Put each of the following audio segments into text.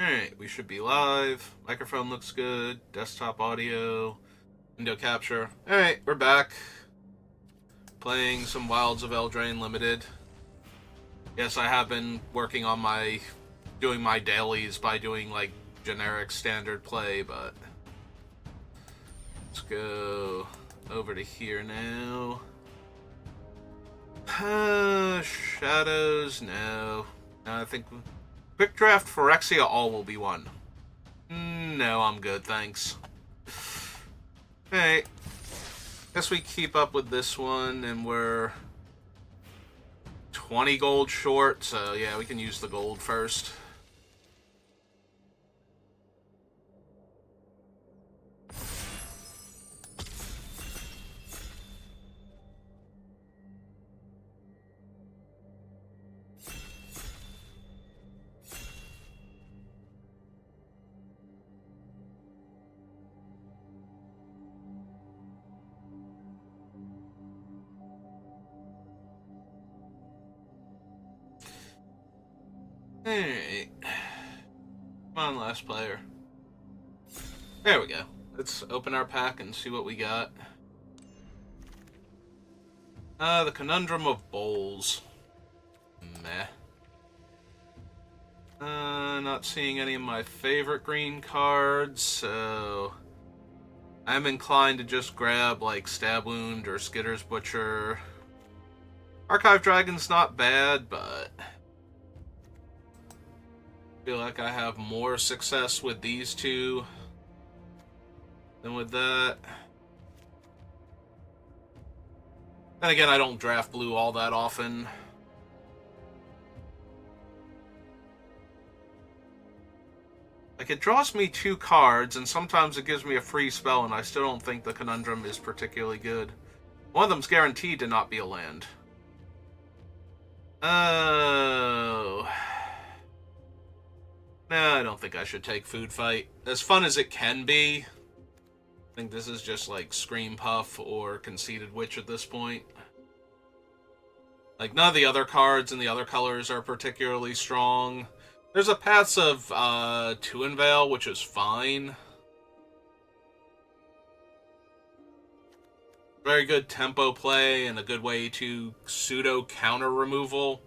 Alright, we should be live. Microphone looks good. Desktop audio. Window capture. Alright, we're back. Playing some Wilds of Eldraine Limited. Yes, I have been working on doing my dailies by doing, like, generic standard play, but... Let's go over to here now. Shadows, no. I think... Quick Draft Phyrexia All will be one. No, I'm good, thanks. Hey, guess we keep up with this one, and we're 20 gold short, so yeah, we can use the gold first. Alright. Come on, last player. There we go. Let's open our pack and see what we got. The Conundrum of Bowls. Meh. Not seeing any of my favorite green cards, so... I'm inclined to just grab, like, Stab Wound or Skitter's Butcher. Archive Dragon's not bad, but... I feel like I have more success with these two than with that. And again, I don't draft blue all that often. Like, it draws me 2 cards, and sometimes it gives me a free spell, and I still don't think the Conundrum is particularly good. One of them's guaranteed to not be a land. Oh... No, I don't think I should take Food Fight. As fun as it can be, I think this is just like Scream Puff or Conceited Witch at this point. Like, none of the other cards and the other colors are particularly strong. There's a Paths of Tuin Veil, which is fine. Very good tempo play and a good way to pseudo counter removal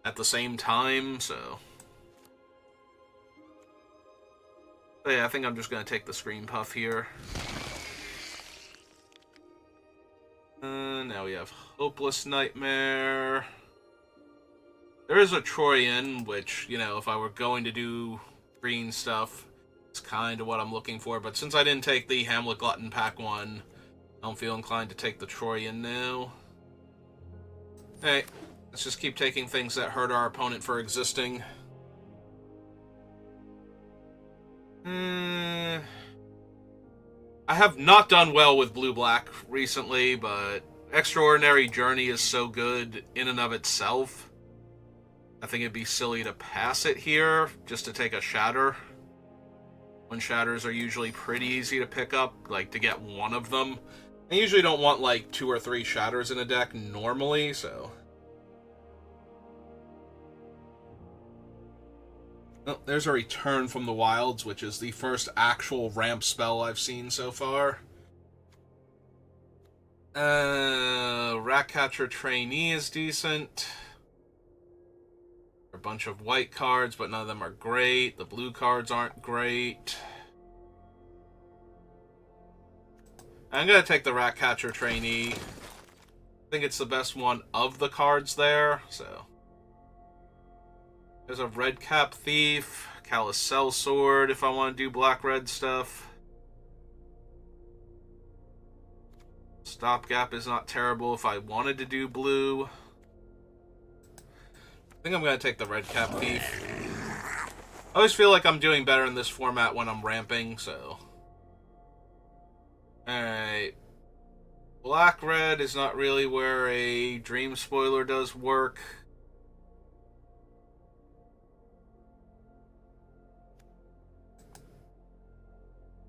at the same time, so... But yeah, I think I'm just going to take the Scream Puff here. Now we have Hopeless Nightmare. There is a Troyan, which, you know, if I were going to do green stuff, it's kind of what I'm looking for. But since I didn't take the Hamlet Glutton Pack 1, I don't feel inclined to take the Troyan now. Hey, let's just keep taking things that hurt our opponent for existing. I have not done well with blue-black recently, but Extraordinary Journey is so good in and of itself. I think it'd be silly to pass it here, just to take a Shatter. When Shatters are usually pretty easy to pick up, like to get one of them. I usually don't want like 2 or 3 Shatters in a deck normally, so... Oh, there's a Return from the Wilds, which is the first actual ramp spell I've seen so far. Ratcatcher Trainee is decent. A bunch of white cards, but none of them are great. The blue cards aren't great. I'm going to take the Ratcatcher Trainee. I think it's the best one of the cards there, so... There's a Redcap Thief, Calicel Sword if I want to do black-red stuff. Stopgap is not terrible if I wanted to do blue. I think I'm going to take the Redcap Thief. I always feel like I'm doing better in this format when I'm ramping, so... Alright. Black-red is not really where a Dream Spoiler does work.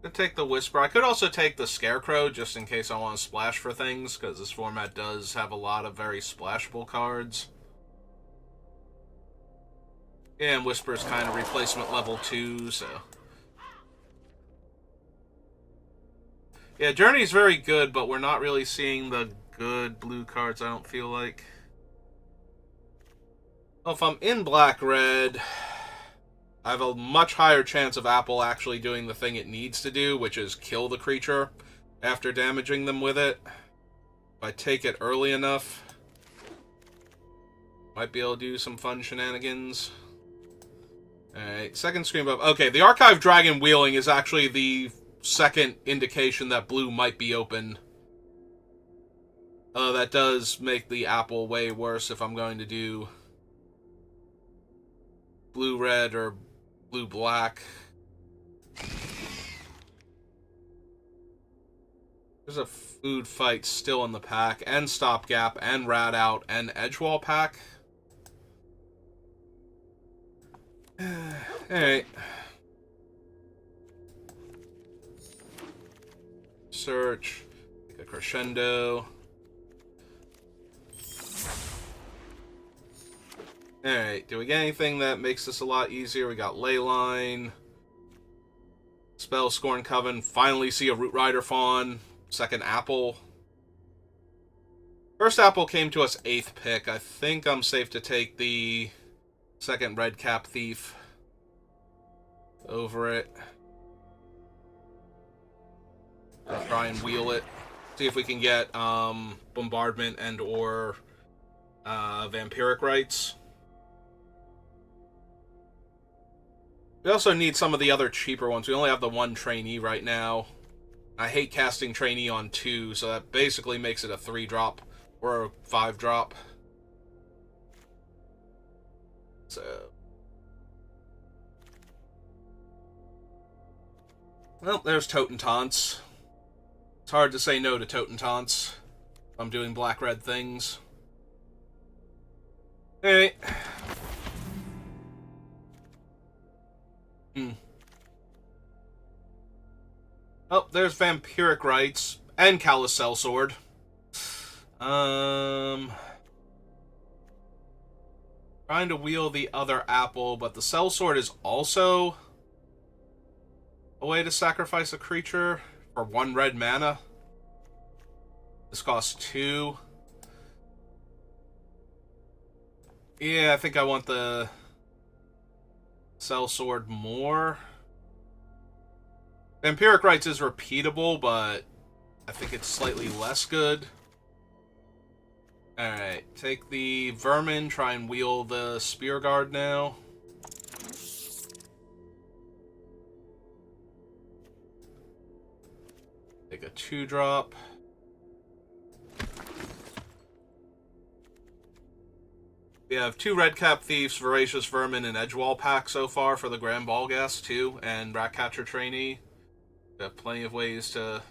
Could take the Whisper. I could also take the Scarecrow, just in case I want to splash for things, because this format does have a lot of very splashable cards. Yeah, and Whisper's kind of replacement level 2, so... Yeah, Journey's very good, but we're not really seeing the good blue cards, I don't feel like. Well, if I'm in black-red, I have a much higher chance of Apple actually doing the thing it needs to do, which is kill the creature after damaging them with it. If I take it early enough, might be able to do some fun shenanigans. Alright, second screen above. Okay, the Archive Dragon wheeling is actually the second indication that blue might be open. That does make the Apple way worse if I'm going to do blue-red or blue-black. There's a food fight still in the pack, and Stopgap, and Rat Out, and Edgewall pack. Alright. Search. Take a Crescendo. Alright, do we get anything that makes this a lot easier? We got Leyline. Spell Scorn Coven. Finally see a Root Rider Fawn. Second Apple. First Apple came to us 8th pick. I think I'm safe to take the second Red Cap Thief over it. I'll try and wheel it. See if we can get Bombardment and or Vampiric Rites. We also need some of the other cheaper ones. We only have the one trainee right now. I hate casting trainee on 2, so that basically makes it a 3-drop or a 5-drop. So... well, there's Totentaunts. It's hard to say no to Totentaunts if I'm doing black-red things. Alright. Oh, there's Vampiric Rites and Callous Sellsword. Trying to wheel the other apple, but the Sellsword is also a way to sacrifice a creature for 1 red mana. This costs 2. Yeah, I think I want the Sellsword more. Vampiric Rites is repeatable, but I think it's slightly less good. Alright, take the Vermin, try and wheel the Spear Guard now. Take a 2-drop. We have 2 Redcap Thieves, Voracious Vermin, and Edgewall pack so far for the Grand Ballghast, too, and Ratcatcher Trainee. We have plenty of ways to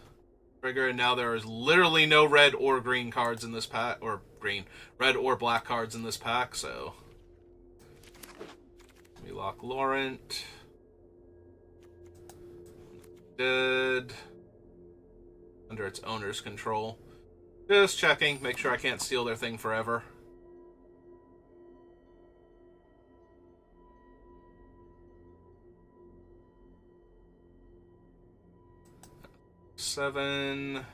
trigger, and now there is literally no red or green cards in this pack, or green, red or black cards in this pack, so... we lock Laurent. Dead. Under its owner's control. Just checking, make sure I can't steal their thing forever. Seven.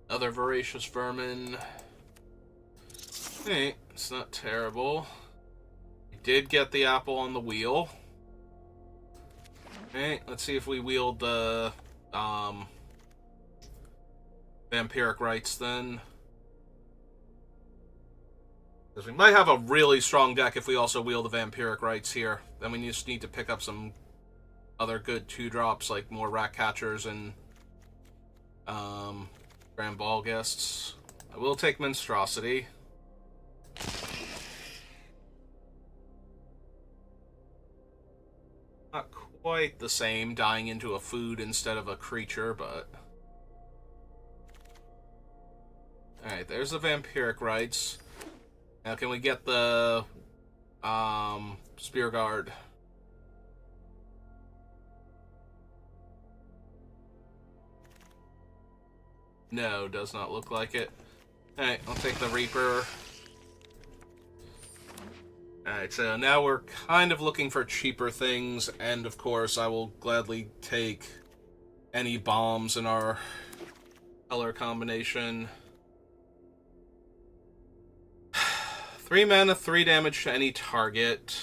Other Voracious Vermin. Hey, it's not terrible. We did get the apple on the wheel. Okay, let's see if we wield the Vampiric Rites then. Because we might have a really strong deck if we also wield the Vampiric Rites here. Then we just need to pick up some other good 2-drops, like more Ratcatchers and Grand Ballghasts. I will take Monstrosity. quite the same, dying into a food instead of a creature, but... Alright, there's the Vampiric Rites. Now can we get the Spear Guard? No, does not look like it. Alright, I'll take the Reaper. Alright, so now we're kind of looking for cheaper things, and of course I will gladly take any bombs in our color combination. 3 mana, 3 damage to any target.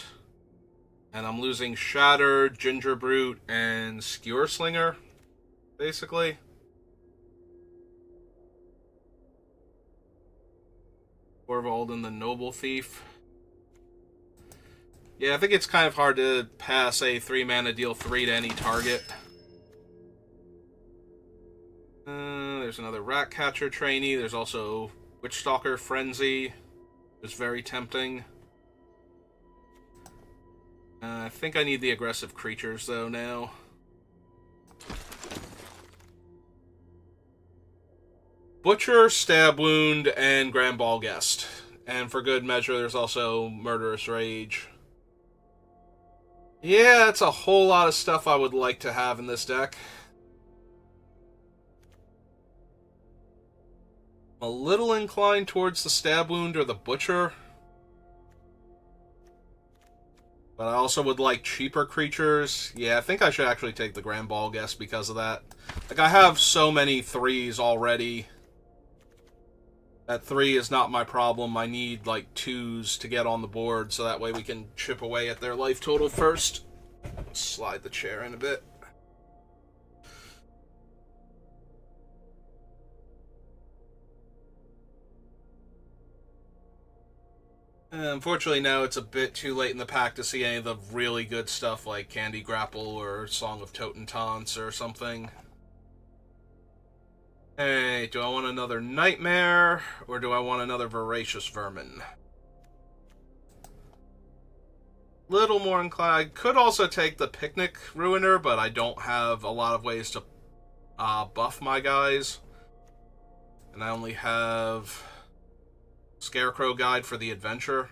And I'm losing Shatter, Ginger Brute, and Skewer Slinger, basically. Torvald and the Noble Thief. Yeah, I think it's kind of hard to pass a 3 mana deal 3 to any target. There's another Ratcatcher trainee. There's also Witchstalker Frenzy. It's very tempting. I think I need the aggressive creatures, though, now. Butcher, Stab Wound, and Grand Ball Guest. And for good measure, there's also Murderous Rage. Yeah, it's a whole lot of stuff I would like to have in this deck. I'm a little inclined towards the Stab Wound or the Butcher. But I also would like cheaper creatures. Yeah, I think I should actually take the Grand Ball Guest because of that. Like, I have so many 3s already. That 3 is not my problem. I need, like, 2s to get on the board, so that way we can chip away at their life total first. Slide the chair in a bit. Unfortunately, now it's a bit too late in the pack to see any of the really good stuff like Candy Grapple or Song of Totentanz or something. Hey, do I want another Nightmare, or do I want another Voracious Vermin? Little more inclined. I could also take the Picnic Ruiner, but I don't have a lot of ways to buff my guys. And I only have Scarecrow Guide for the Adventure.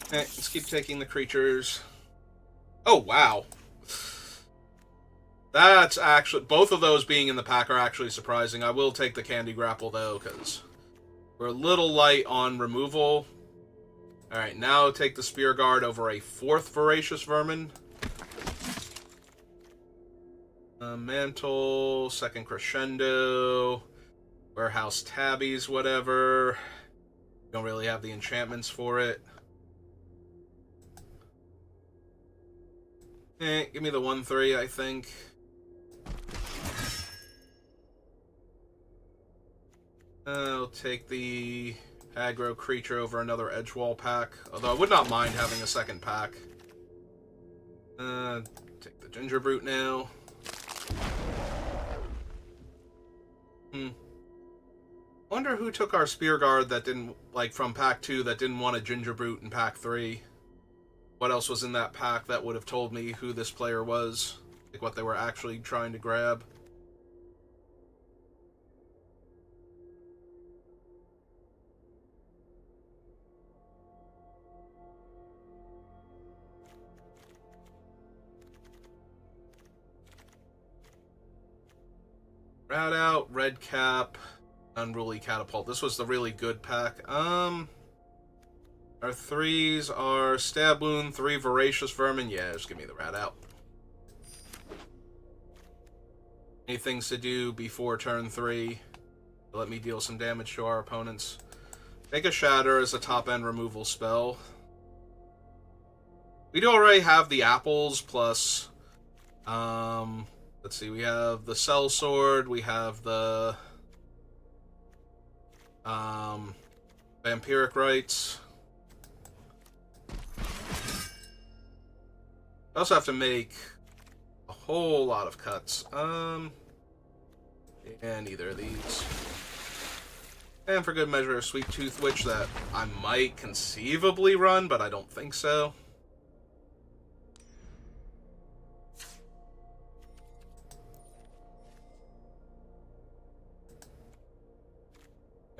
Okay, let's keep taking the creatures. Oh, wow. That's actually... Both of those being in the pack are actually surprising. I will take the Candy Grapple, though, because we're a little light on removal. Alright, now take the Spear Guard over a 4th Voracious Vermin. Mantle, Second Crescendo, Warehouse Tabbies, whatever. Don't really have the enchantments for it. Give me the 1/3, I think. I'll take the aggro creature over another Edgewall pack. Although I would not mind having a second pack. Take the Ginger Brute now. Wonder who took our Spear Guard that didn't, like, from pack 2 that didn't want a Ginger Brute in pack 3. What else was in that pack that would have told me who this player was? Like, what they were actually trying to grab. Rat Out, Red Cap, Unruly Catapult. This was the really good pack. Our 3s are Stab Wound, 3 Voracious Vermin. Yeah, just give me the Rat Out. Any things to do before turn 3. Let me deal some damage to our opponents. Make a Shatter as a top-end removal spell. We do already have the apples, plus... let's see, we have the Cell Sword, we have the... Vampiric Rites. I also have to make a whole lot of cuts. And neither of these. And for good measure, a Sweet Tooth Witch that I might conceivably run, but I don't think so.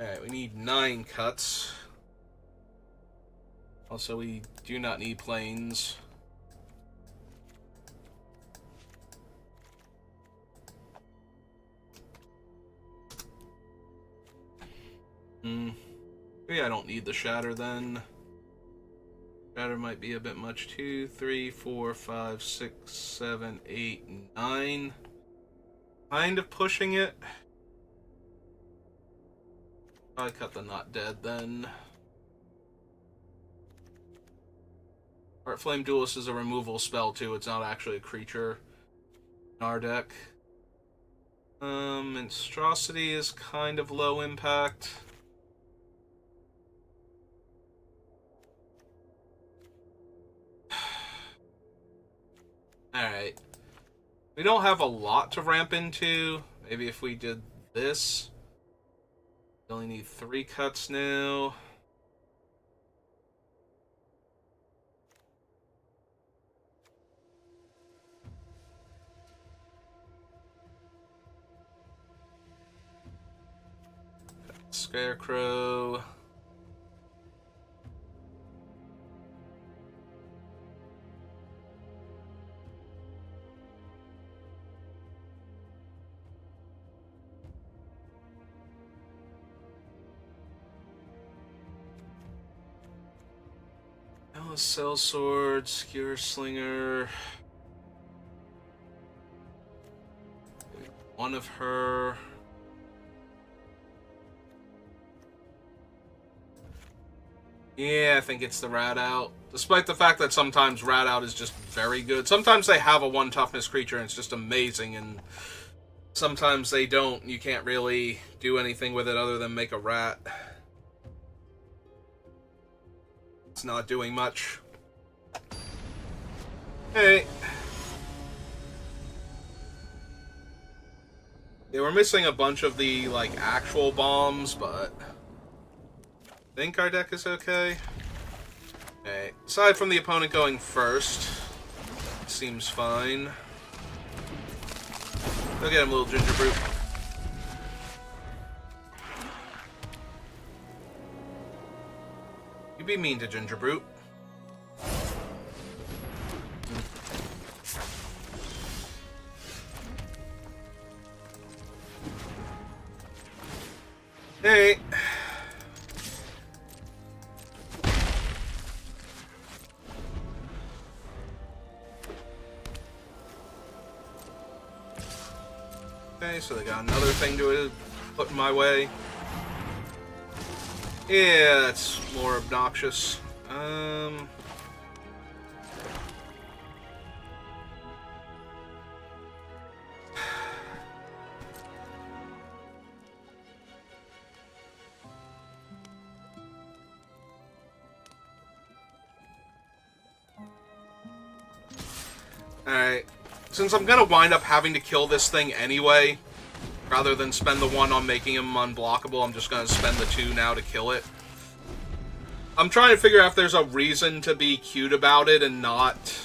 Alright, we need 9 cuts. Also, we do not need planes. Maybe I don't need the shatter then. Shatter might be a bit much. 2, 3, 4, 5, 6, 7, 8, 9. Kind of pushing it. I cut the not dead then. Heart Flame Duelist is a removal spell too. It's not actually a creature in our deck. Monstrosity is kind of low impact. Alright. We don't have a lot to ramp into. Maybe if we did this. We only need 3 cuts now. Scarecrow. Sellsword, Skewer Slinger. One of her. Yeah, I think it's the Rat Out. Despite the fact that sometimes Rat Out is just very good. Sometimes they have a 1 toughness creature and it's just amazing, and sometimes they don't. You can't really do anything with it other than make a rat. It's not doing much. Hey. Yeah, we're missing a bunch of the, like, actual bombs, but I think our deck is okay. Okay, aside from the opponent going first, seems fine. Go get him, little ginger brute. You be mean to ginger brute. Hey. Okay, so they got another thing to put in my way. Yeah, that's more obnoxious. Alright. Since I'm gonna wind up having to kill this thing anyway, rather than spend the 1 on making him unblockable, I'm just gonna spend the 2 now to kill it. I'm trying to figure out if there's a reason to be cute about it and not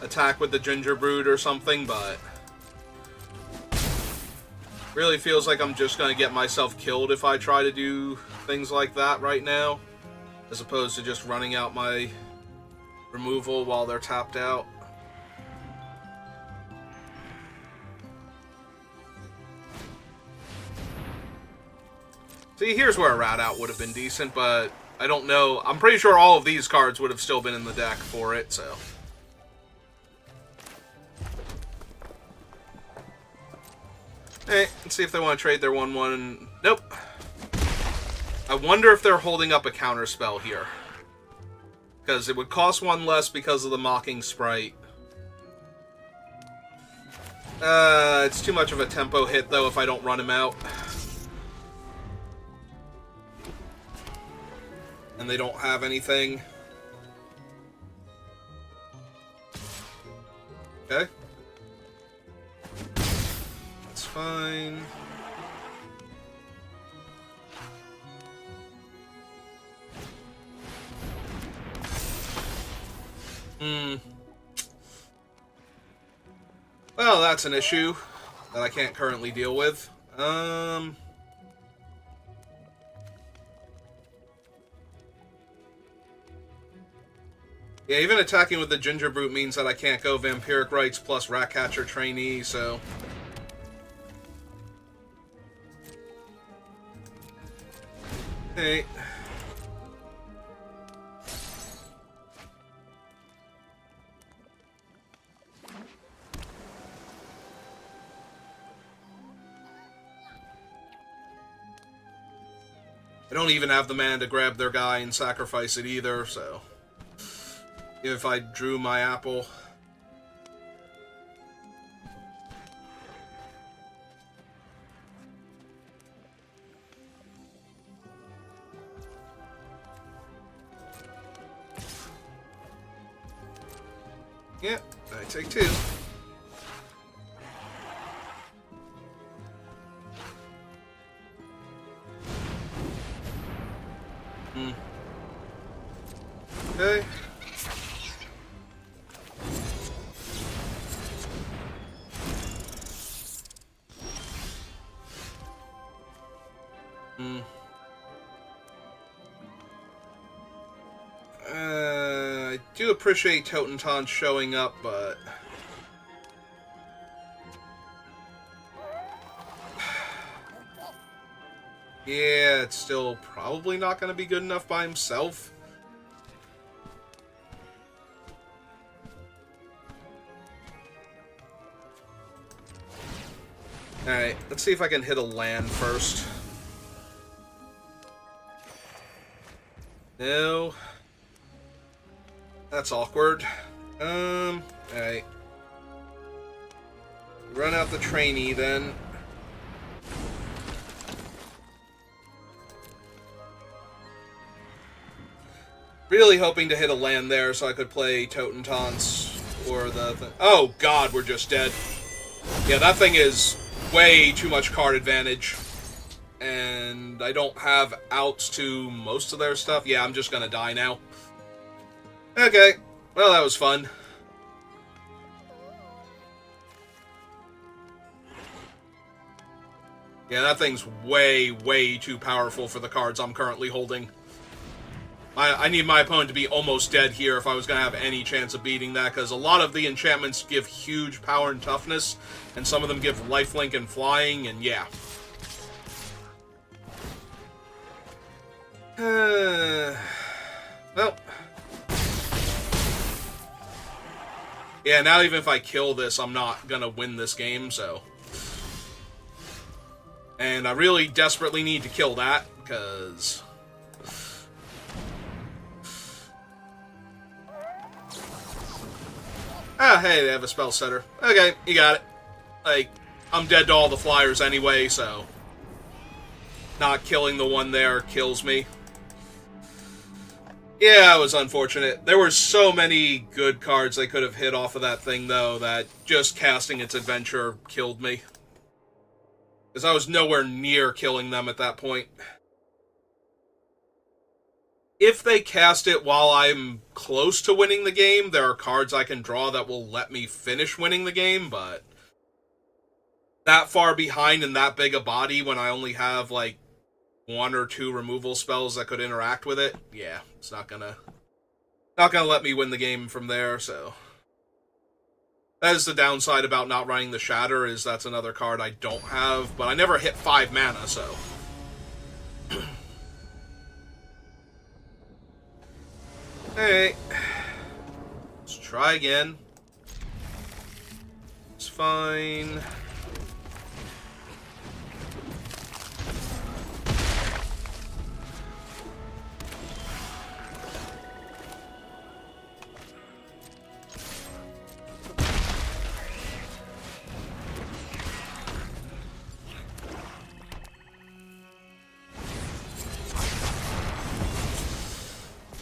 attack with the Ginger Brood or something, but really feels like I'm just gonna get myself killed if I try to do things like that right now, as opposed to just running out my removal while they're tapped out. See, here's where a Rat Out would have been decent, but I don't know. I'm pretty sure all of these cards would have still been in the deck for it, so. Hey, let's see if they want to trade their 1/1. Nope. I wonder if they're holding up a counter spell here. Because it would cost 1 less because of the Mocking Sprite. It's too much of a tempo hit, though, if I don't run him out. And they don't have anything. Okay. That's fine. Well, that's an issue that I can't currently deal with. Yeah, even attacking with the Ginger Brute means that I can't go Vampiric Rites plus Ratcatcher Trainee, so... Hey. I don't even have the mana to grab their guy and sacrifice it either, so... If I drew my apple... Yeah, I take 2. Okay. I do appreciate Totenton showing up, but... Yeah, it's still probably not going to be good enough by himself. Alright, let's see if I can hit a land first. No. That's awkward. Alright. Run out the trainee then. Really hoping to hit a land there so I could play Totentons or the... Oh god, we're just dead. Yeah, that thing is way too much card advantage. And I don't have outs to most of their stuff. Yeah, I'm just gonna die now. Okay, well that was fun. Yeah, that thing's way, way too powerful for the cards I'm currently holding. I need my opponent to be almost dead here if I was going to have any chance of beating that, because a lot of the enchantments give huge power and toughness, and some of them give lifelink and flying, and yeah. Well. Yeah, now even if I kill this, I'm not going to win this game, so... And I really desperately need to kill that, because... Ah, hey, they have a spell setter. Okay, you got it. Like, I'm dead to all the flyers anyway, so... Not killing the one there kills me. Yeah, it was unfortunate. There were so many good cards they could have hit off of that thing, though, that just casting its adventure killed me. Because I was nowhere near killing them at that point. If they cast it while I'm close to winning the game, there are cards I can draw that will let me finish winning the game, but... That far behind and that big a body when I only have, like, 1 or 2 removal spells that could interact with it, yeah, it's not gonna let me win the game from there, so... That is the downside about not running the Shatter, is that's another card I don't have, but I never hit 5 mana, so... Alright. Let's try again. It's fine.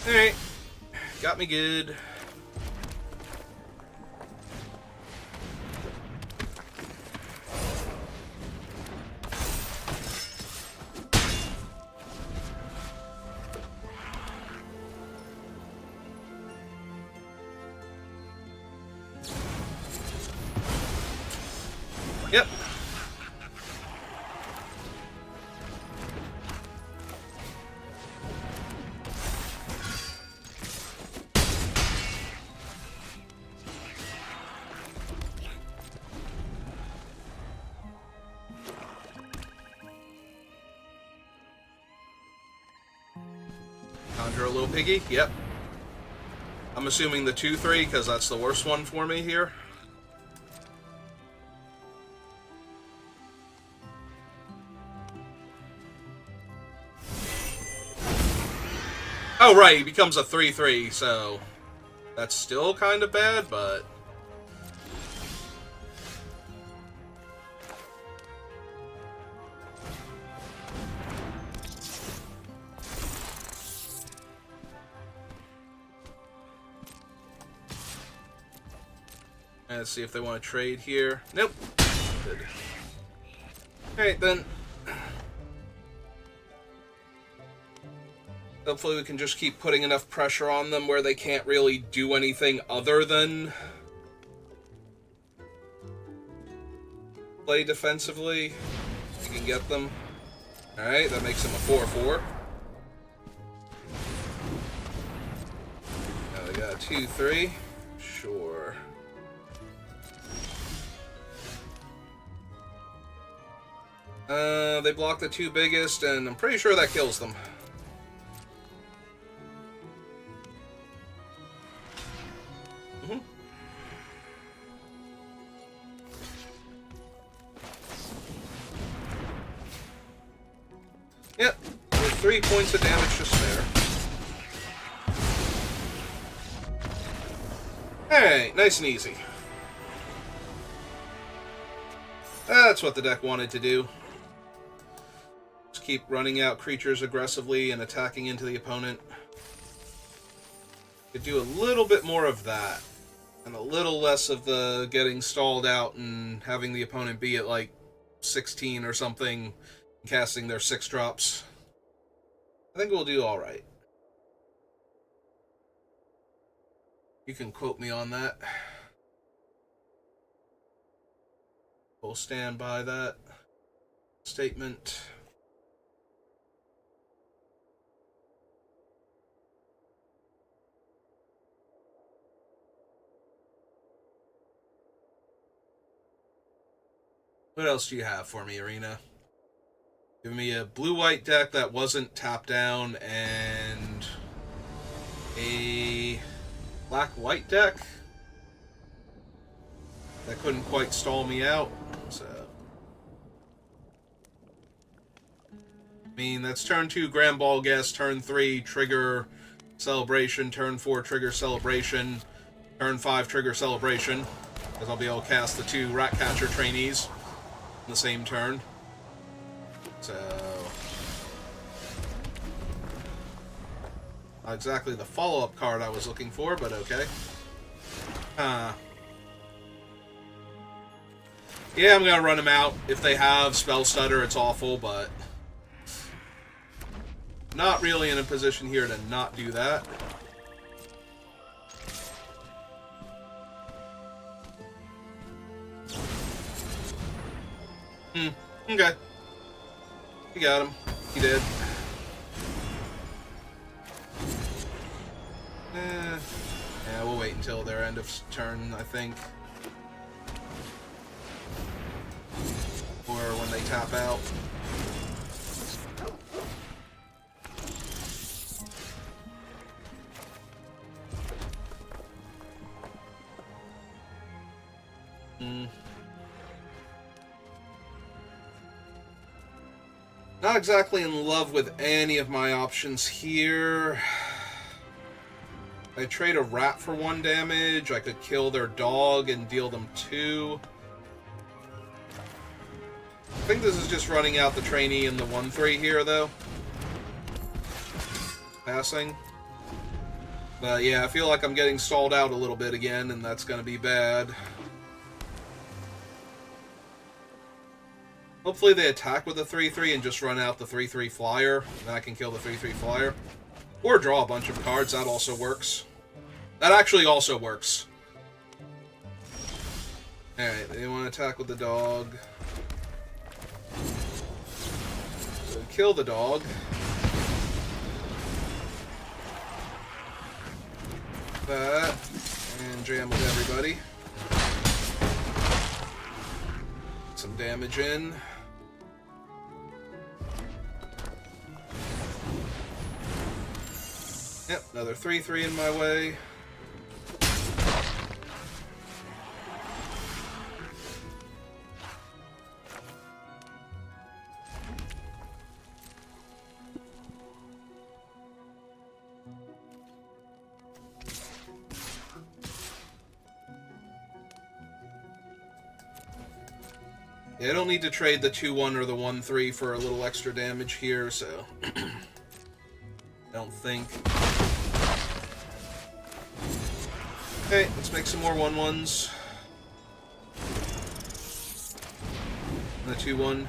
Alright. Got me good. Yep. Conjure a little piggy. Yep. I'm assuming the 2/3 because that's the worst one for me here. Oh, right, he becomes a 3/3, so that's still kind of bad, but... Let's see if they want to trade here. Nope. Good. Alright, then. Hopefully we can just keep putting enough pressure on them where they can't really do anything other than play defensively. We can get them. Alright, that makes them a 4/4. Now they got a 2/3. Sure. They block the 2 biggest, and I'm pretty sure that kills them. Yep, with 3 points of damage to spare. Alright, nice and easy. That's what the deck wanted to do. Just keep running out creatures aggressively and attacking into the opponent. Could do a little bit more of that. And a little less of the getting stalled out and having the opponent be at like 16 or something, casting their 6-drops. I think we'll do alright. You can quote me on that. We'll stand by that statement. What else do you have for me, Arena? Give me a blue-white deck that wasn't top down and a black-white deck that couldn't quite stall me out. So, I mean, that's turn 2 Grand Ball Guess, turn 3 Trigger Celebration, turn 4 Trigger Celebration, turn 5 Trigger Celebration, because I'll be able to cast the 2 Ratcatcher trainees in the same turn. So, not exactly the follow-up card I was looking for, but okay. Yeah, I'm gonna run them out. If they have Spell Stutter, it's awful, but not really in a position here to not do that. Okay. You got him. He did. Yeah, we'll wait until their end of turn, I think. Or when they tap out. Not exactly in love with any of my options here. I trade a rat for 1 damage. I could kill their dog and deal them 2. I think this is just running out the trainee and the 1/3 here, though. Passing. But yeah, I feel like I'm getting stalled out a little bit again, and that's going to be bad. Hopefully they attack with a 3/3 and just run out the 3/3 flyer. Then I can kill the 3/3 flyer. Or draw a bunch of cards. That also works. That actually also works. Alright, they want to attack with the dog. So kill the dog. That. And jam with everybody. Some damage in. Yep, another 3/3 in my way. Yeah, I don't need to trade the 2/1 or the 1/3 for a little extra damage here, so... I don't think. Okay, let's make some more 1/1s. And the 2/1.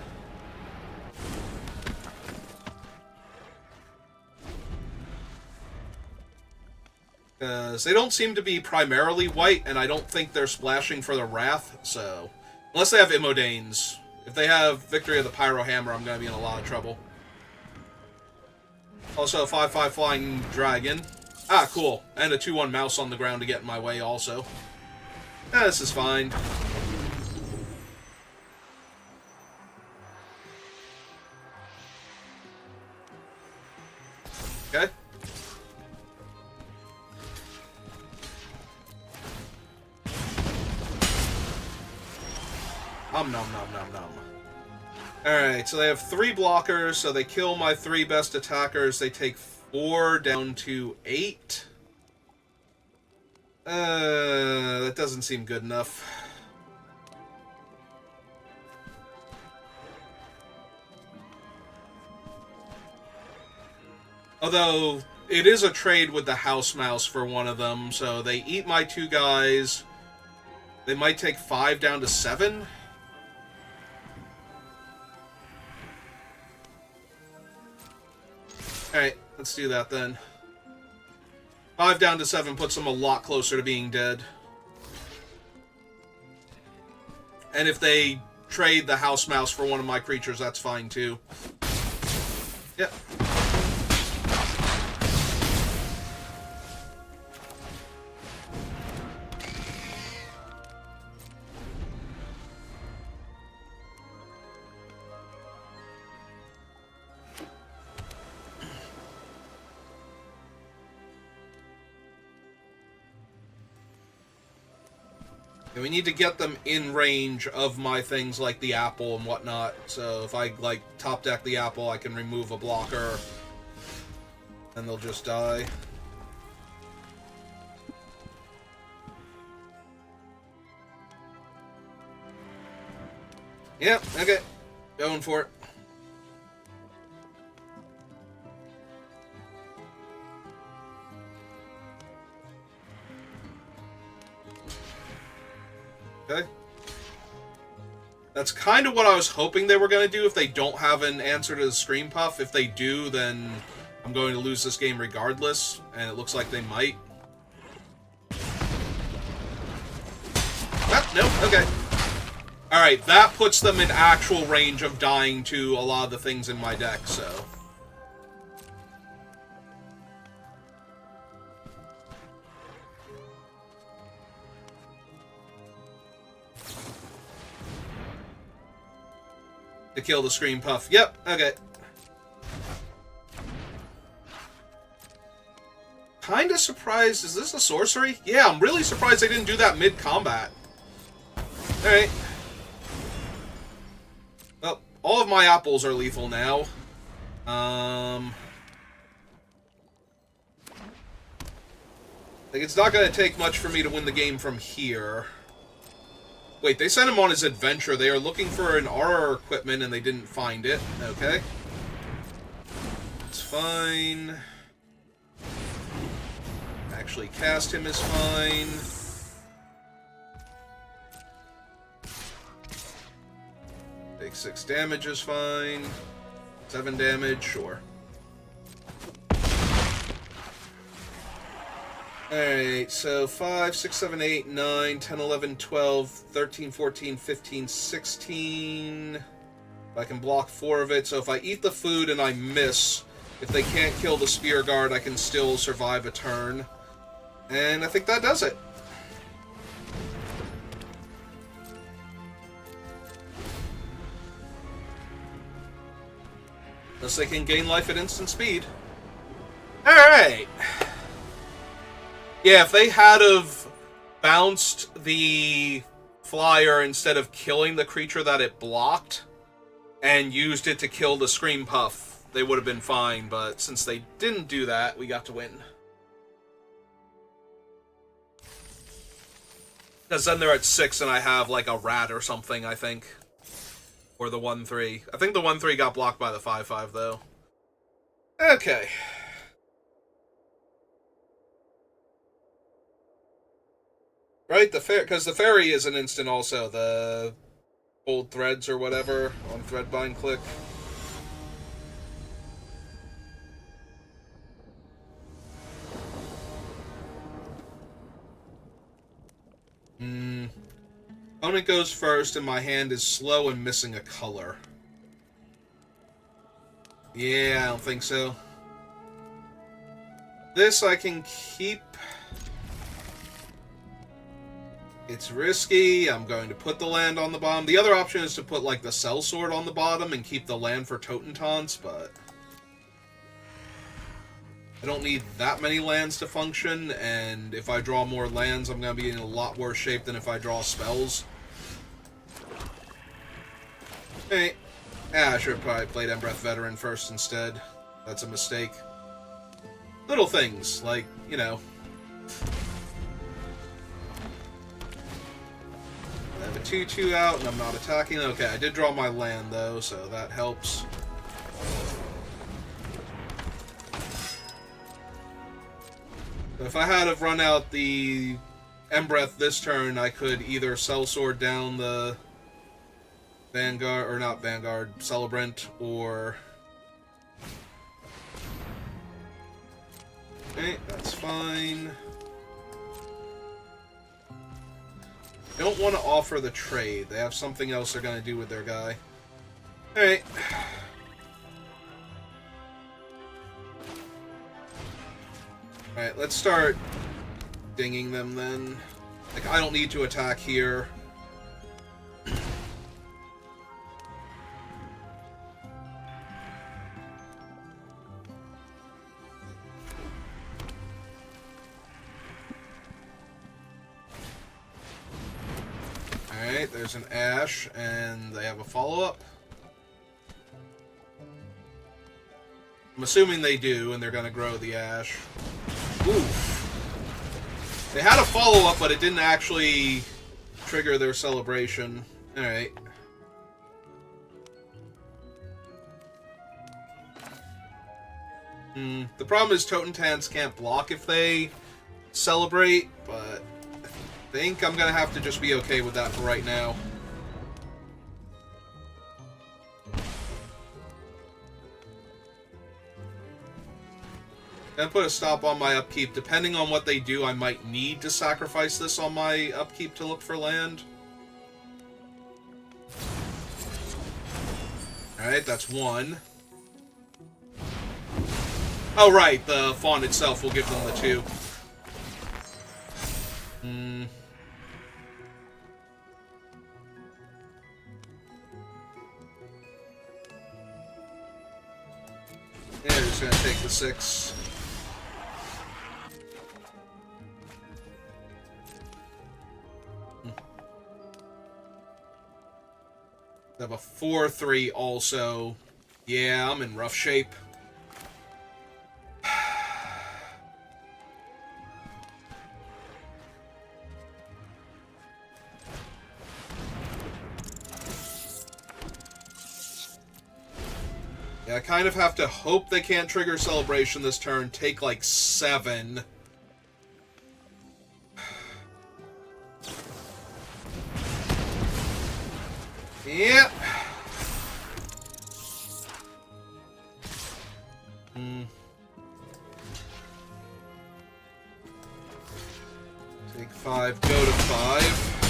Because they don't seem to be primarily white, and I don't think they're splashing for the Wrath, so... Unless they have Immodanes. If they have Victory of the Pyro Hammer, I'm going to be in a lot of trouble. Also, a 5/5 Flying Dragon. Ah, cool. And a 2/1 Mouse on the ground to get in my way, also. This is fine. Okay. Nom nom nom nom nom. Alright, so they have 3 blockers, so they kill my 3 best attackers. They take 4 down to 8. That doesn't seem good enough. Although, it is a trade with the House Mouse for one of them, so they eat my 2 guys. They might take 5 down to 7. Alright, let's do that then. 5 down to 7 puts them a lot closer to being dead. And if they trade the House Mouse for one of my creatures, that's fine too. Yep. And we need to get them in range of my things like the apple and whatnot. So if I, like, top deck the apple, I can remove a blocker. And they'll just die. Yep, okay. Going for it. Okay. That's kind of what I was hoping they were going to do if they don't have an answer to the Scream Puff. If they do, then I'm going to lose this game regardless, and it looks like they might. Ah, nope, okay. Alright, that puts them in actual range of dying to a lot of the things in my deck, so... To kill the Scream Puff. Yep, okay. Kinda surprised. Is this a sorcery? Yeah, I'm really surprised they didn't do that mid-combat. Alright. Well, all of my apples are lethal now. Like, it's not gonna take much for me to win the game from here. Wait, they sent him on his adventure. They are looking for an RR equipment and they didn't find it. Okay. It's fine. Actually cast him is fine. Take 6 damage is fine. 7 damage, sure. Alright, so 5, 6, 7, 8, 9, 10, 11, 12, 13, 14, 15, 16. I can block 4 of it, so if I eat the food and I miss, if they can't kill the Spear Guard, I can still survive a turn. And I think that does it. Unless they can gain life at instant speed. Alright! Yeah, if they had have bounced the flyer instead of killing the creature that it blocked and used it to kill the Scream Puff, they would have been fine, but since they didn't do that, we got to win. Because then they're at 6 and I have like a rat or something, I think. Or the 1-3. I think the 1-3 got blocked by the 5-5, though. Okay. Right, because the fairy is an instant also. The old threads or whatever on Threadbind click. Opponent goes first, and my hand is slow and missing a color. Yeah, I don't think so. This I can keep. It's risky. I'm going to put the land on the bottom. The other option is to put, like, the sellsword on the bottom and keep the land for Totentaunts, but I don't need that many lands to function, and if I draw more lands, I'm going to be in a lot worse shape than if I draw spells. Hey. I should have probably played Embereth Veteran first instead. That's a mistake. Little things, like, you know. I have a 2-2 out, and I'm not attacking. Okay, I did draw my land, though, so that helps. If I had have run out the Embereth this turn, I could either Sellsword down the Vanguard, or not Vanguard, Celebrant, or... Okay, that's fine. Don't want to offer the trade. They have something else they're going to do with their guy. Alright. Alright, let's start dinging them then. Like, I don't need to attack here. Alright, there's an Ash, and they have a follow-up. I'm assuming they do, and they're going to grow the Ash. Oof. They had a follow-up, but it didn't actually trigger their celebration. Alright. The problem is Totentaunts can't block if they celebrate, but I think I'm going to have to just be okay with that for right now. Gonna put a stop on my upkeep. Depending on what they do, I might need to sacrifice this on my upkeep to look for land. Alright, that's one. Oh, right, the font itself will give them the 2. Yeah, they're just gonna take the 6. They have a 4-3 also. Yeah, I'm in rough shape. Yeah, I kind of have to hope they can't trigger Celebration this turn, take like 7. Yep. Take 5, go to 5.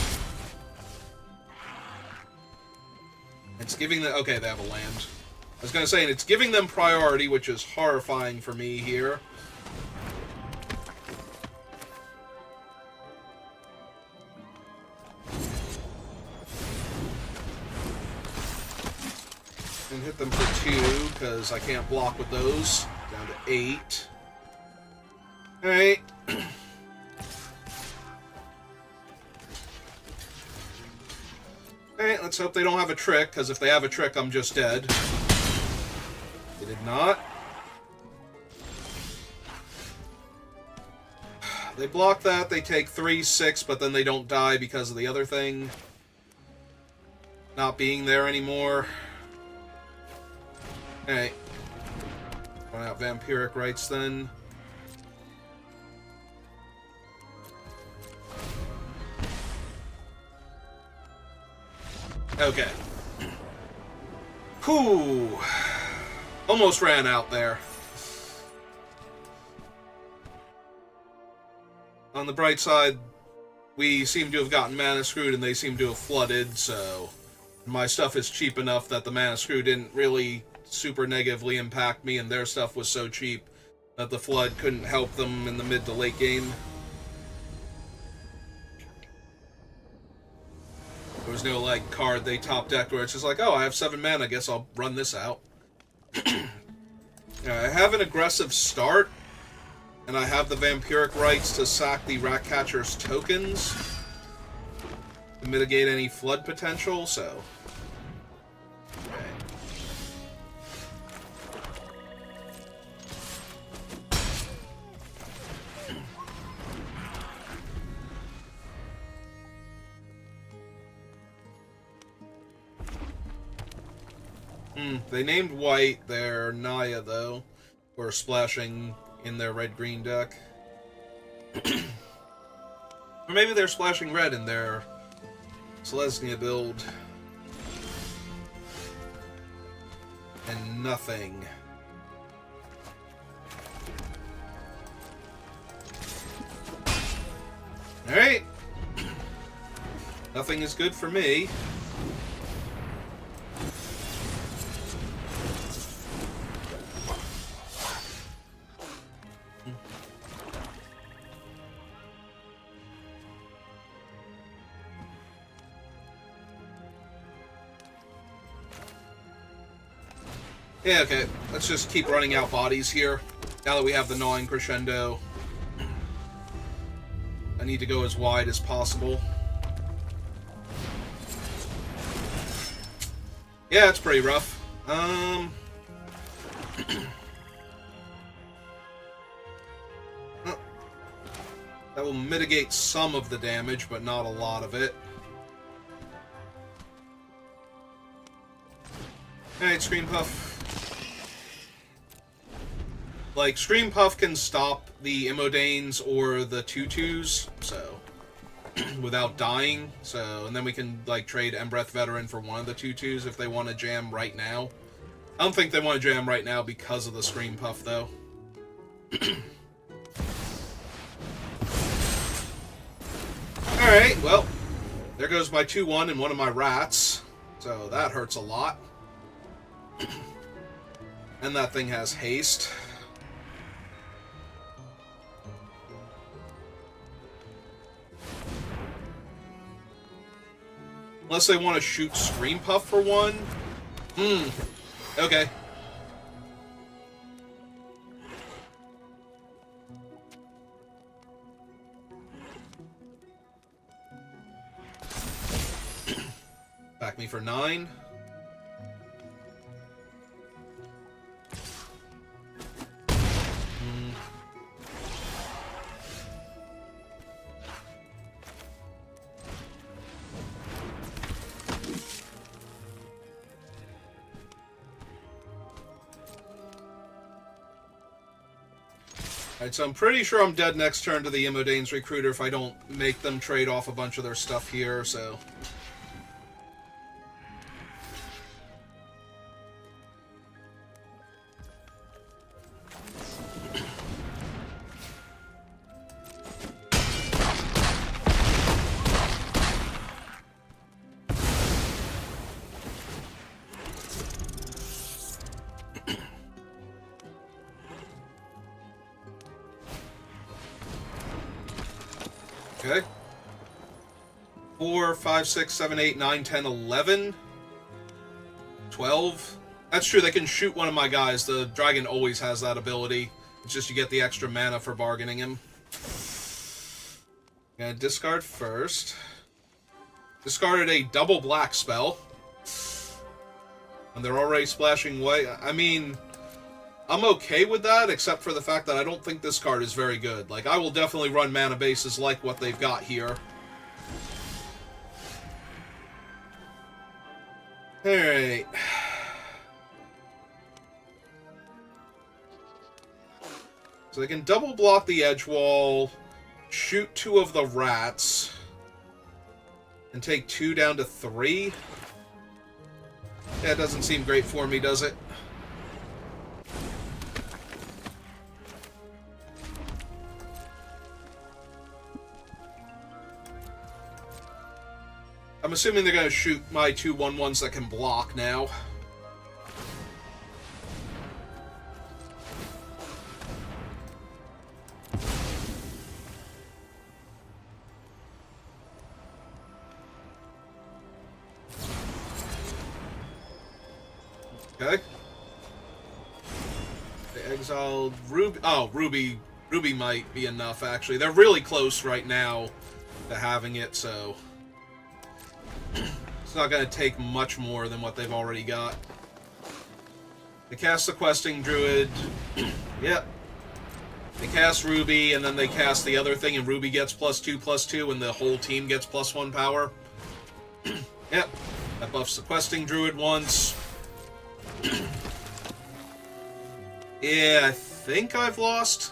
It's giving them... Okay, they have a land. I was going to say, and it's giving them priority, which is horrifying for me here. And hit them for 2, because I can't block with those. Down to 8. Alright. let's hope they don't have a trick, because if they have a trick, I'm just dead. They did not. They block that, they take 3/6, but then they don't die because of the other thing not being there anymore. Alright. Run out Vampiric Rites then. Okay. Whew. Almost ran out there. On the bright side, we seem to have gotten mana screwed and they seem to have flooded, so my stuff is cheap enough that the mana screw didn't really super negatively impact me, and their stuff was so cheap that the flood couldn't help them in the mid to late game. There was no, like, card they top decked where it's just like, oh, I have 7 mana, I guess I'll run this out. I have an aggressive start, and I have the Vampiric Rites to sack the Ratcatcher's tokens to mitigate any flood potential, so... They named white their Naya, though, or splashing in their red-green deck. Or maybe they're splashing red in their Selesnya build. And nothing. Alright. Nothing is good for me. Yeah, okay. Let's just keep running out bodies here. Now that we have the gnawing crescendo, I need to go as wide as possible. Yeah, it's pretty rough. That will mitigate some of the damage, but not a lot of it. Alright, Scream Puff. Like, Scream Puff can stop the Immodanes or the 2/2s, so, without dying, so, and then we can, like, trade Embereth Veteran for one of the 2/2s if they want to jam right now. I don't think they want to jam right now because of the Scream Puff, though. Alright, well, there goes my 2/1 and one of my rats, so that hurts a lot. And that thing has haste. Unless they want to shoot Scream Puff for one. Okay. Back me for 9. Alright, so I'm pretty sure I'm dead next turn to the Immodane's Recruiter if I don't make them trade off a bunch of their stuff here, so... Okay. 4, 5, 6, 7, 8, 9, 10, 11. 12. That's true, they can shoot one of my guys. The dragon always has that ability. It's just you get the extra mana for bargaining him. Gonna discard first. Discarded a double black spell. And they're already splashing away. I mean, I'm okay with that, except for the fact that I don't think this card is very good. Like, I will definitely run mana bases like what they've got here. Alright. So they can double block the edge wall, shoot 2 of the rats, and take 2 down to 3. Yeah, it doesn't seem great for me, does it? I'm assuming they're going to shoot my 2 1/1s that can block now. Okay. They exiled Ruby. Oh, Ruby might be enough, actually. They're really close right now to having it, so it's not going to take much more than what they've already got. They cast the Questing Druid. Yep. They cast Ruby, and then they cast the other thing, and Ruby gets +2/+2, and the whole team gets +1 power. Yep. That buffs the Questing Druid once. Yeah, I think I've lost.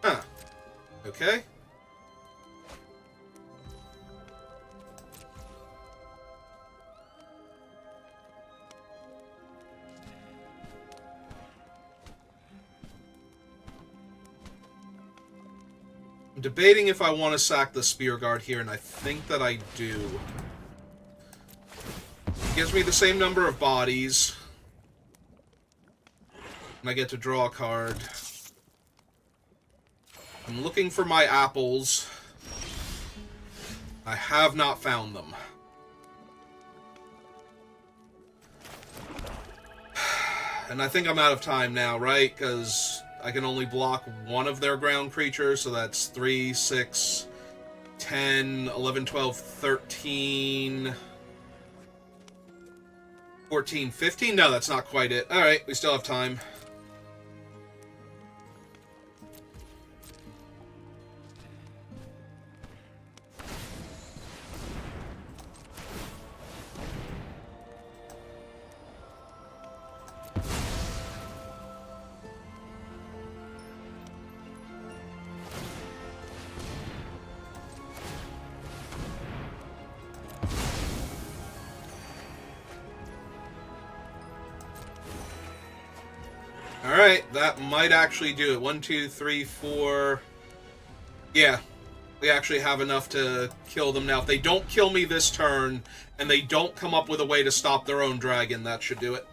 Huh. Okay. I'm debating if I want to sack the Spear Guard here, and I think that I do. It gives me the same number of bodies. And I get to draw a card. I'm looking for my apples. I have not found them. And I think I'm out of time now, right? Because I can only block one of their ground creatures, so that's 3, 6, 10, 11, 12, 13, 14, 15? No, that's not quite it. Alright, we still have time. Alright, that might actually do it. 1, 2, 3, 4. Yeah, we actually have enough to kill them now. If they don't kill me this turn, and they don't come up with a way to stop their own dragon, that should do it.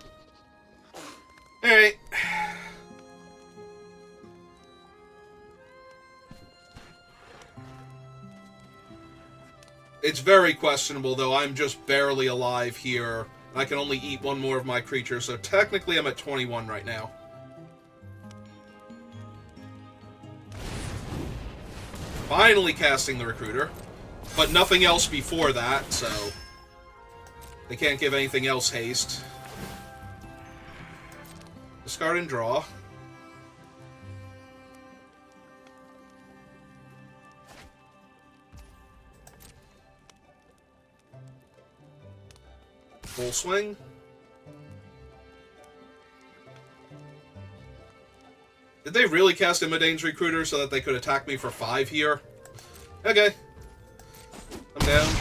Alright. It's very questionable, though. I'm just barely alive here. I can only eat one more of my creatures, so technically I'm at 21 right now. Finally casting the Recruiter, but nothing else before that, so they can't give anything else haste. Discard and draw. Full swing. Did they really cast Immodane's Recruiter so that they could attack me for 5 here? Okay. I'm down.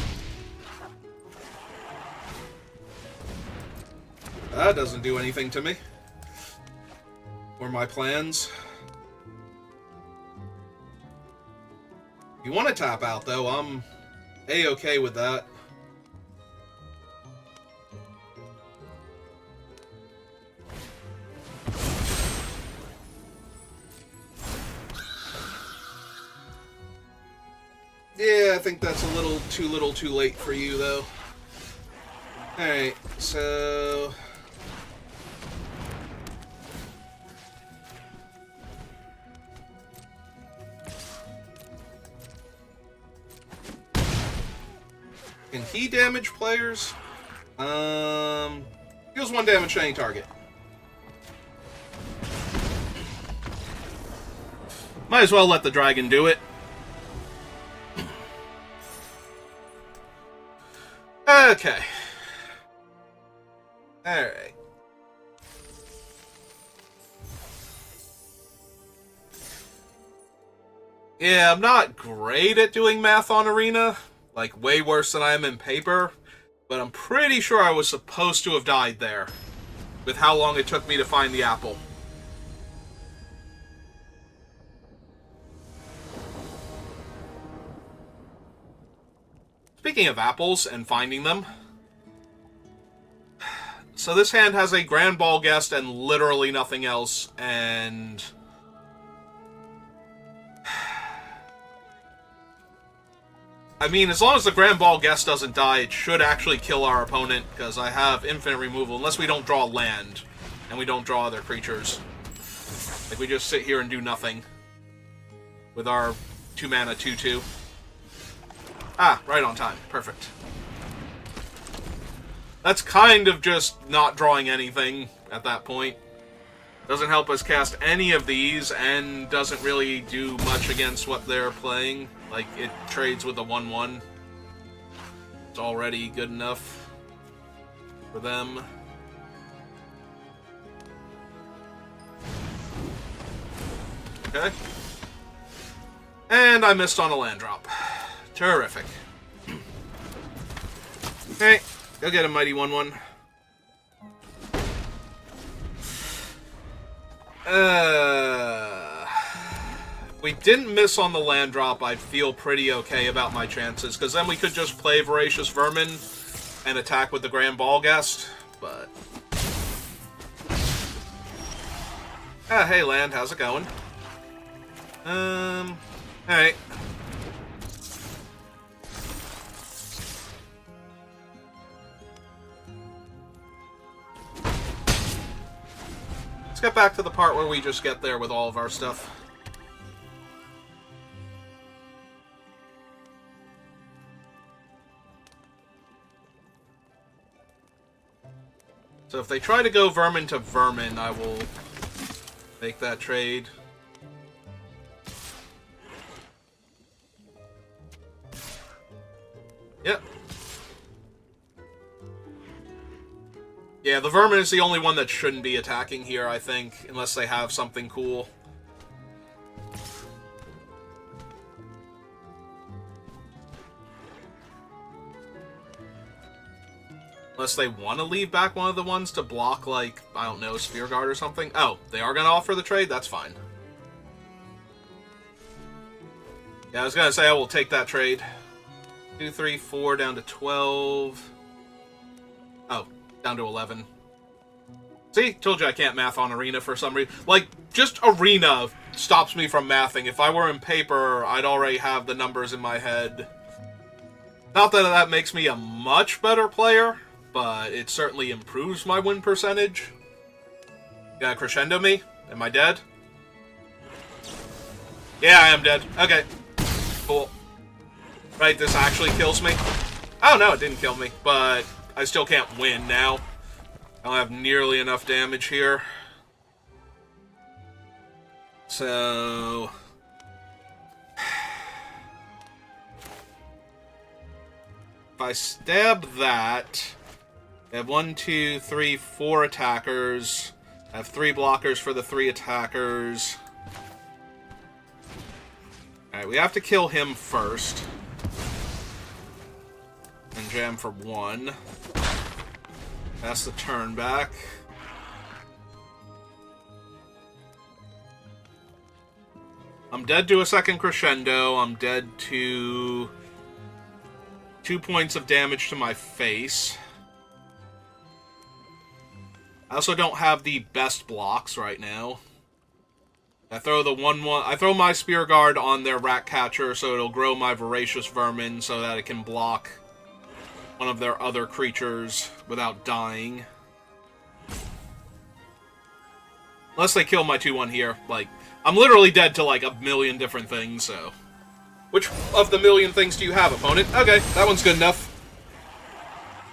That doesn't do anything to me. Or my plans. If you want to tap out, though, I'm A-okay with that. Yeah, think that's a little too late for you, though. Alright, so... Can he damage players? Deals 1 damage to any target. Might as well let the dragon do it. Okay. Alright. Yeah, I'm not great at doing math on Arena. Like, way worse than I am in paper. But I'm pretty sure I was supposed to have died there. With how long it took me to find the apple. Speaking of apples and finding them. So this hand has a Grand Ball Guest and literally nothing else. And... I mean, as long as the Grand Ball Guest doesn't die, it should actually kill our opponent, because I have infinite removal, unless we don't draw land, and we don't draw other creatures. Like, we just sit here and do nothing. With our 2-mana 2/2. Ah, right on time. Perfect. That's kind of just not drawing anything at that point. Doesn't help us cast any of these, and doesn't really do much against what they're playing. Like, it trades with a 1/1. It's already good enough for them. Okay. And I missed on a land drop. Terrific. Okay, go get a mighty 1/1. If we didn't miss on the land drop, I'd feel pretty okay about my chances, because then we could just play Voracious Vermin and attack with the Grand Ball Guest, but... Ah, hey land, how's it going? Alright. Let's get back to the part where we just get there with all of our stuff. So if they try to go Vermin to Vermin, I will make that trade. Yep. Yeah, the Vermin is the only one that shouldn't be attacking here, I think, unless they have something cool. Unless they want to leave back one of the ones to block, like, I don't know, Spear Guard or something. Oh, they are going to offer the trade? That's fine. Yeah, I was going to say I will take that trade. 2, 3, 4, down to 12. Oh, down to 11. See? Told you I can't math on Arena for some reason. Like, just Arena stops me from mathing. If I were in paper, I'd already have the numbers in my head. Not that that makes me a much better player, but it certainly improves my win percentage. You gotta crescendo me? Am I dead? Yeah, I am dead. Okay. Cool. Right, this actually kills me. Oh, no, it didn't kill me, but I still can't win now. I don't have nearly enough damage here. So... if I stab that, I have 1, 2, 3, 4 attackers. I have 3 blockers for the 3 attackers. Alright, we have to kill him first. And jam for 1. That's the turn back. I'm dead to a second crescendo. I'm dead to 2 points of damage to my face. I also don't have the best blocks right now. I throw the 1/1. I throw my Spear Guard on their Rat Catcher so it'll grow my Voracious Vermin so that it can block one of their other creatures without dying. Unless they kill my 2/1 here. Like, I'm literally dead to like a million different things, so. Which of the million things do you have, opponent? Okay, that one's good enough.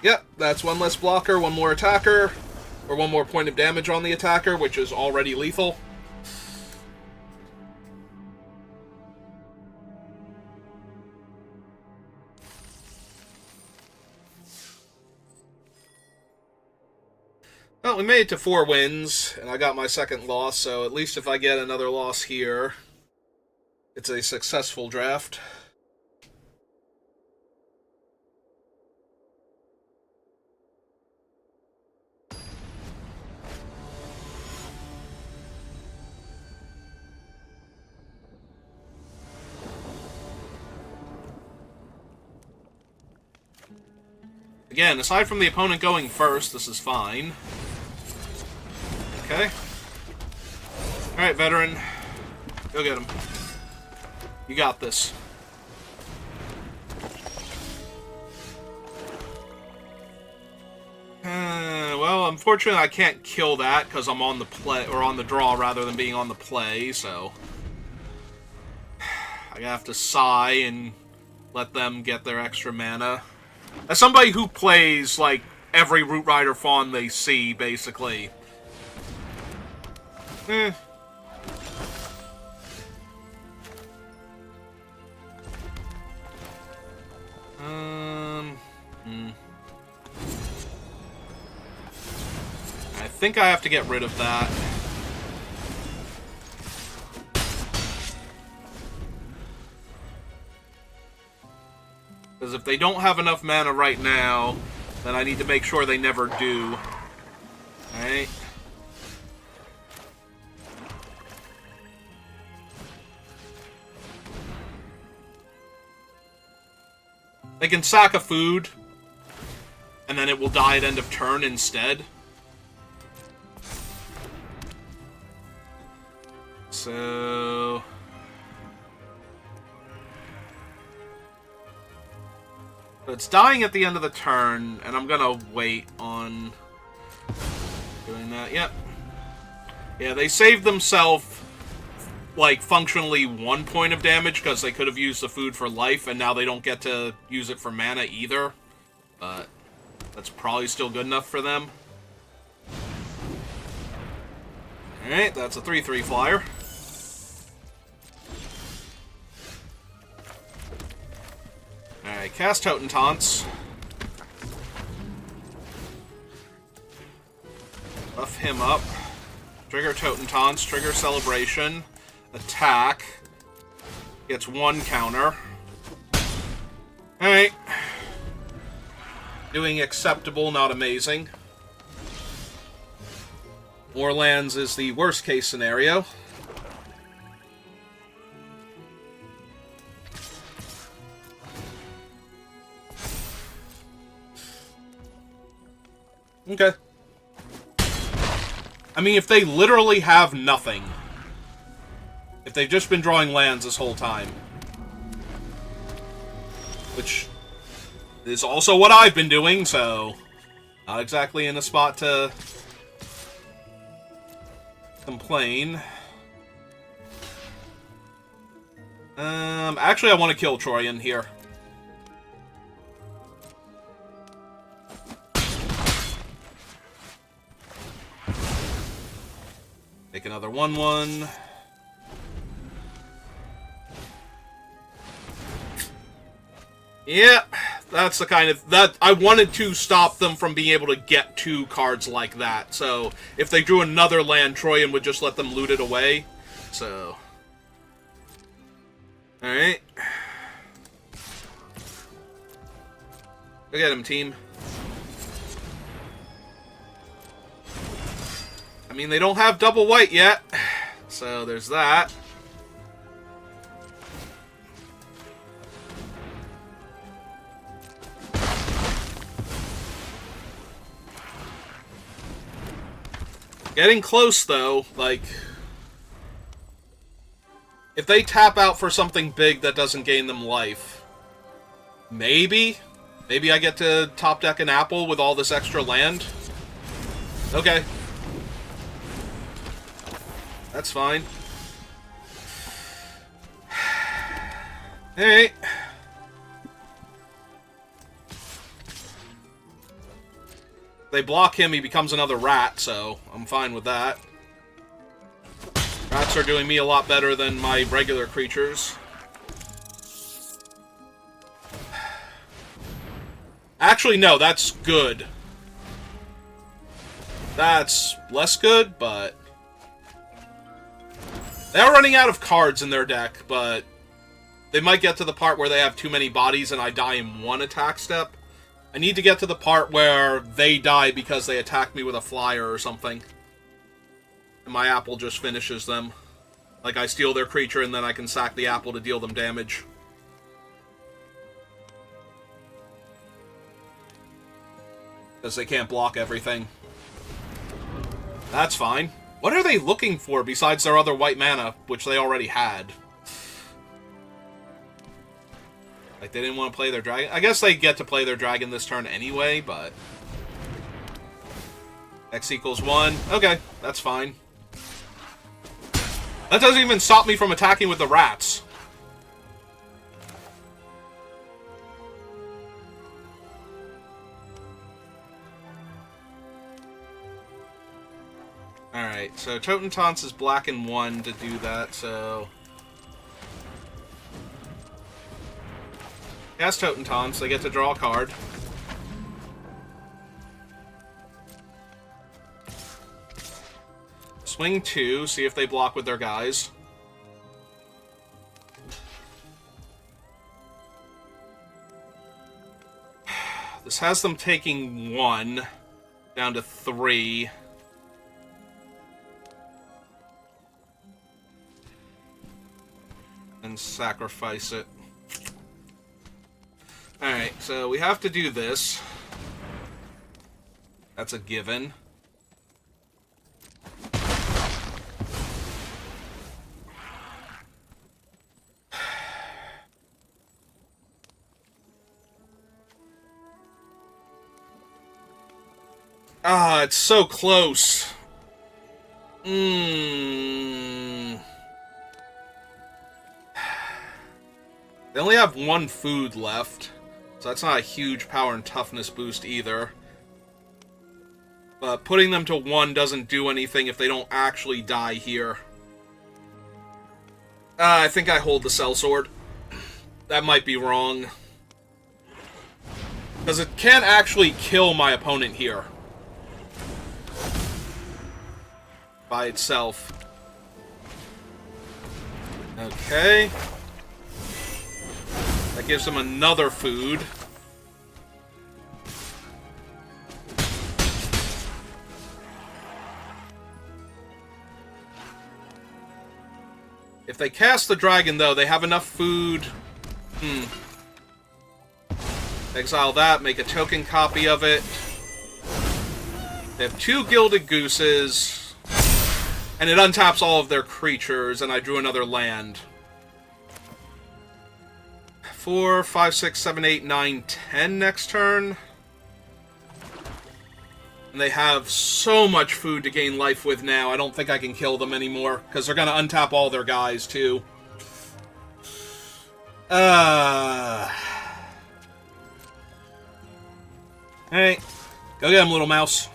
Yep, that's one less blocker, one more attacker, or one more point of damage on the attacker, which is already lethal. Well, we made it to 4 wins, and I got my second loss, so at least if I get another loss here, it's a successful draft. Again, aside from the opponent going first, this is fine. Okay. Alright, veteran. Go get him. You got this. Well, unfortunately I can't kill that because I'm on the play, or on the draw rather than being on the play, so I have to sigh and let them get their extra mana. As somebody who plays, like, every Root Rider Fawn they see, basically. I think I have to get rid of that. Because if they don't have enough mana right now, then I need to make sure they never do. Alright. They can sack a food, and then it will die at end of turn instead. So... it's dying at the end of the turn, and I'm gonna wait on doing that. Yep. Yeah, they saved themselves, like, functionally 1 point of damage, because they could have used the food for life, and now they don't get to use it for mana either. But that's probably still good enough for them. Alright, that's a 3/3 flyer. Alright, cast Totem Taunts. Buff him up. Trigger Totem Taunts, trigger Celebration. Attack. Gets 1 counter. Alright. Doing acceptable, not amazing. More lands is the worst case scenario. Okay. I mean, if they literally have nothing. If they've just been drawing lands this whole time. Which is also what I've been doing, so... not exactly in a spot to... complain. Actually, I want to kill Troyan here. Make another 1/1. Yeah, that's the kind of... that I wanted to stop them from being able to get 2 cards like that. So, if they drew another land, Troyan would just let them loot it away. So... alright. Go get him, team. I mean, they don't have double white yet, so there's that. Getting close, though, like... If they tap out for something big that doesn't gain them life, maybe? Maybe I get to top deck an apple with all this extra land? Okay. That's fine. Alright. They block him, he becomes another rat, so I'm fine with that. Rats are doing me a lot better than my regular creatures. Actually, no, that's good. That's less good, but... They're running out of cards in their deck, but... They might get to the part where they have too many bodies and I die in one attack step. I need to get to the part where they die because they attack me with a flyer or something. And my apple just finishes them. Like, I steal their creature and then I can sack the apple to deal them damage. Because they can't block everything. That's fine. What are they looking for besides their other white mana, which they already had? Like, they didn't want to play their dragon? I guess they get to play their dragon this turn anyway, but... X equals 1. Okay, that's fine. That doesn't even stop me from attacking with the rats. Alright, so Totentanz is black and 1 to do that, so... Cast Totentanz, they get to draw a card. Swing 2, see if they block with their guys. This has them taking 1, down to 3. And sacrifice it. Alright, so we have to do this. That's a given. Ah, it's so close. They only have 1 food left. So that's not a huge power and toughness boost either. But putting them to 1 doesn't do anything if they don't actually die here. I think I hold the sellsword. That might be wrong. Because it can't actually kill my opponent here. By itself. Okay. That gives them another food. If they cast the dragon, though, they have enough food. Exile that, make a token copy of it. They have 2 Gilded Gooses. And it untaps all of their creatures, and I drew another land. 4, 5, 6, 7, 8, 9, 10 next turn. And they have so much food to gain life with now, I don't think I can kill them anymore, because they're going to untap all their guys, too. Alright. Go get him, little mouse.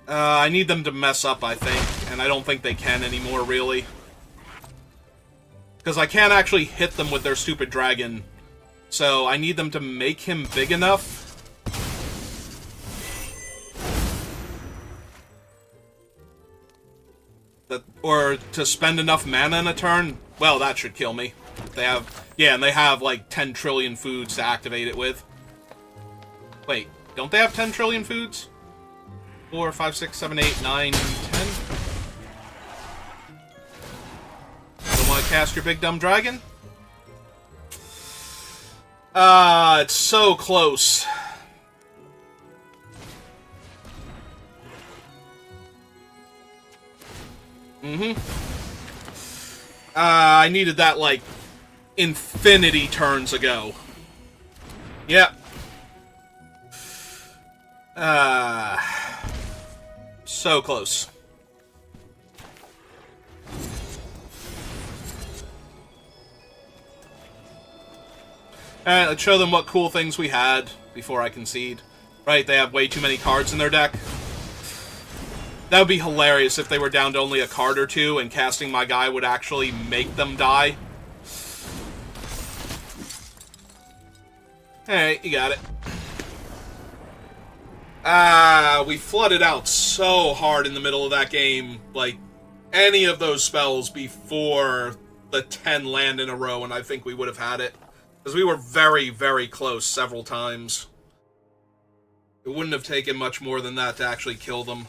I need them to mess up, I think. And I don't think they can anymore, really. Because I can't actually hit them with their stupid dragon. So I need them to make him big enough. Or to spend enough mana in a turn. Well, that should kill me. They have... Yeah, and they have, like, 10 trillion foods to activate it with. Wait, don't they have 10 trillion foods? 4, 5, 6, 7, 8, 9, 10. Don't want to cast your big dumb dragon? It's so close. Mm-hmm. I needed that, like, infinity turns ago. Yep. So close. Alright, let's show them what cool things we had before I concede. Right, they have way too many cards in their deck. That would be hilarious if they were down to only a card or two and casting my guy would actually make them die. Alright, you got it. We flooded out so hard in the middle of that game. Like, any of those spells before the 10 land in a row, and I think we would have had it. Because we were very, very close several times. It wouldn't have taken much more than that to actually kill them.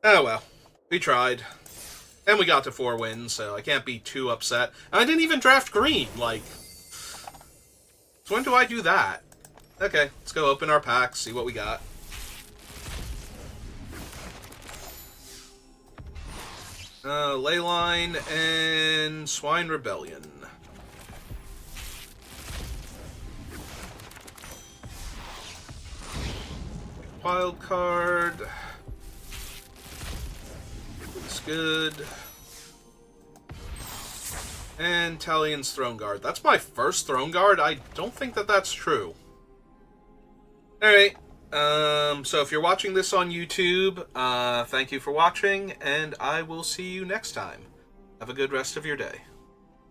Oh well. We tried. And we got to 4 wins, so I can't be too upset. And I didn't even draft green, like... So when do I do that? Okay, let's go open our packs, see what we got. Leyline and Swine Rebellion. Wild card. Looks good. And Talion's Throne Guard. That's my first Throne Guard? I don't think that that's true. Alright. So if you're watching this on YouTube, thank you for watching, and I will see you next time. Have a good rest of your day.